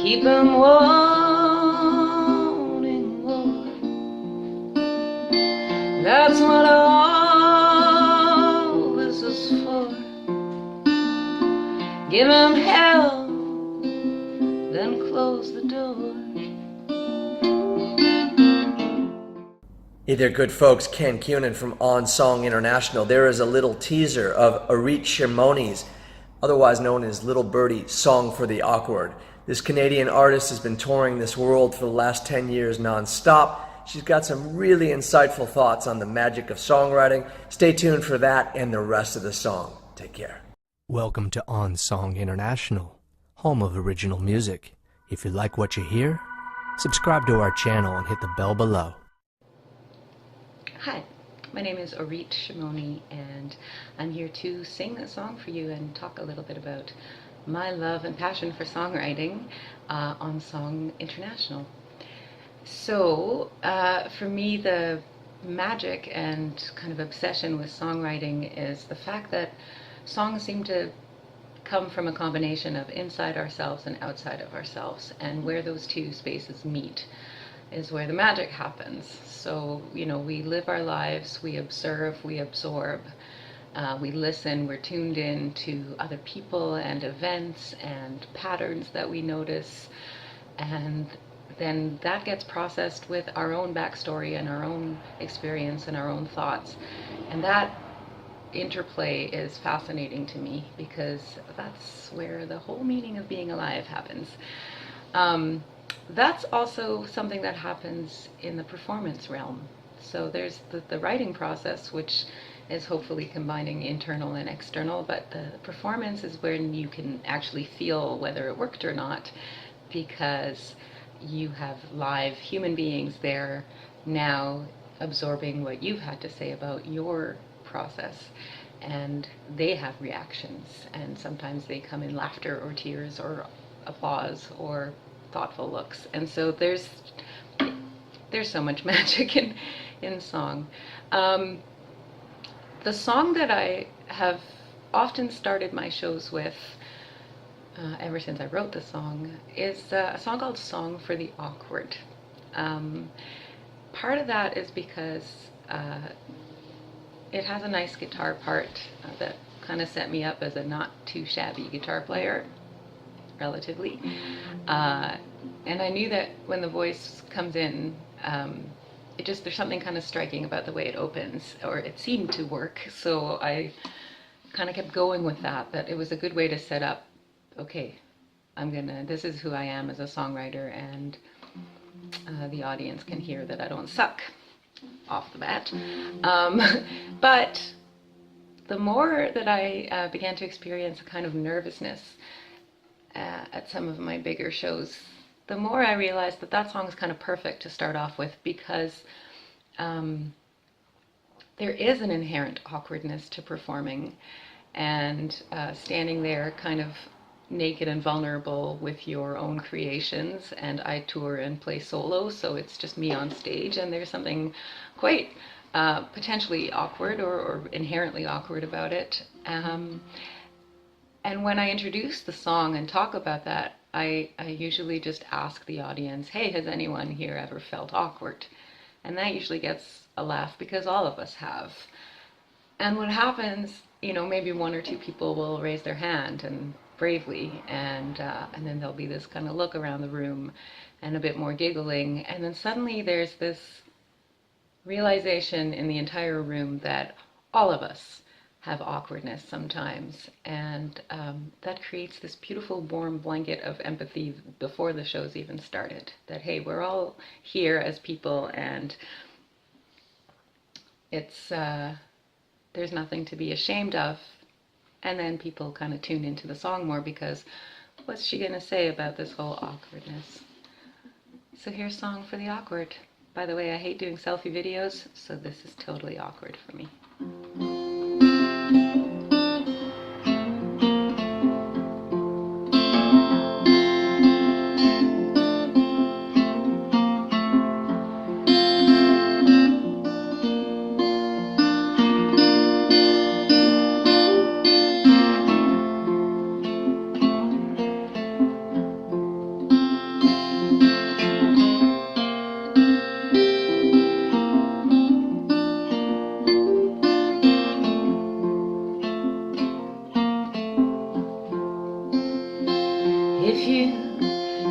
keep 'em wanting more. That's what all this is for. Give 'em hell, then close the door. Hey there, good folks. Ken Cunin from On Song International. There is a little teaser of Orit Shimoni's, otherwise known as Little Birdie, Song for the Awkward. This Canadian artist has been touring this world for the last 10 years non-stop. She's got some really insightful thoughts on the magic of songwriting. Stay tuned for that and the rest of the song. Take care. Welcome to On Song International, home of original music. If you like what you hear, subscribe to our channel and hit the bell below. Hi, my name is Orit Shimoni, and I'm here to sing a song for you and talk a little bit about my love and passion for songwriting on Song International. So, for me, the magic and kind of obsession with songwriting is the fact that songs seem to come from a combination of inside ourselves and outside of ourselves, and where those two spaces meet is where the magic happens. So, you know, we live our lives, we observe, we absorb, we listen, we're tuned in to other people and events and patterns that we notice, and then that gets processed with our own backstory and our own experience and our own thoughts. And that interplay is fascinating to me because that's where the whole meaning of being alive happens. That's also something that happens in the performance realm. So there's the writing process, which is hopefully combining internal and external, but the performance is when you can actually feel whether it worked or not, because you have live human beings there now absorbing what you've had to say about your process, and they have reactions, and sometimes they come in laughter or tears or applause or thoughtful looks. And so there's so much magic in song. The song that I have often started my shows with ever since I wrote the song is a song called Song for the Awkward. Part of that is because it has a nice guitar part that kind of set me up as a not too shabby guitar player, relatively. And I knew that when the voice comes in, there's something kind of striking about the way it opens, or it seemed to work. So I kind of kept going with that it was a good way to set up, okay, this is who I am as a songwriter, and the audience can hear that I don't suck off the bat. But the more that I began to experience a kind of nervousness at some of my bigger shows, the more I realized that song is kind of perfect to start off with, because there is an inherent awkwardness to performing and standing there kind of naked and vulnerable with your own creations. And I tour and play solo, so it's just me on stage, and there's something quite potentially awkward or inherently awkward about it. And when I introduce the song and talk about that, I usually just ask the audience, hey, has anyone here ever felt awkward? And that usually gets a laugh, because all of us have. And what happens, maybe one or two people will raise their hand, and bravely, and then there'll be this kind of look around the room and a bit more giggling, and then suddenly there's this realization in the entire room that all of us have awkwardness sometimes, and that creates this beautiful warm blanket of empathy before the show's even started, that hey, we're all here as people, and it's there's nothing to be ashamed of. And then people kind of tune into the song more, because what's she gonna say about this whole awkwardness? So here's Song for the Awkward. By the way, I hate doing selfie videos, so this is totally awkward for me.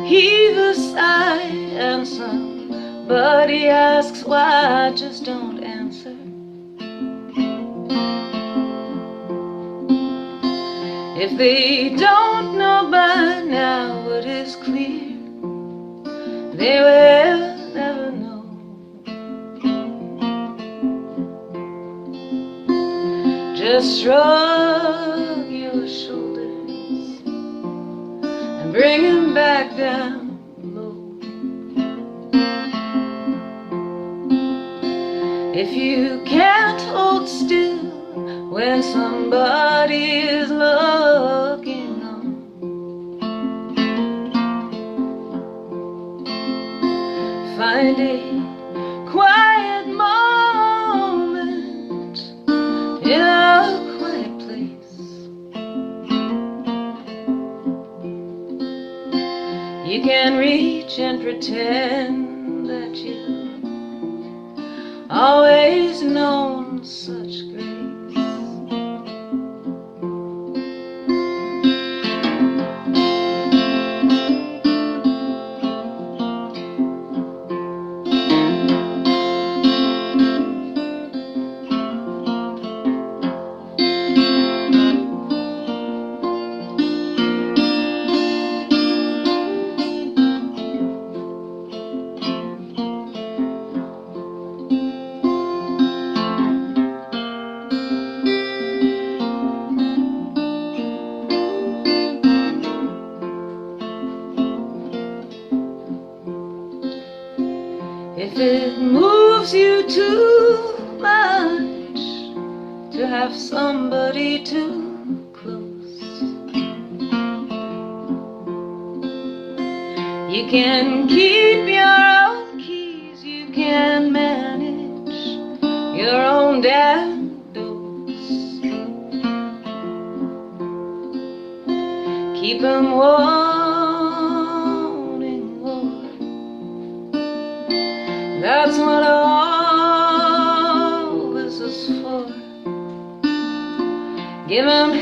heave a sigh, and somebody asks why I just don't answer. If they don't know by now what is clear, they will never know. Just shrug your shoulders and bring him back down low. If you can't hold still when somebody is looking on, find a quiet moment in a quiet place. You can reach and pretend that you've always known such grace. If it moves you too much to have somebody too close, you can keep your own keys, you can manage your own damn dose. Keep 'em wanting more. That's what all this is for. Give 'em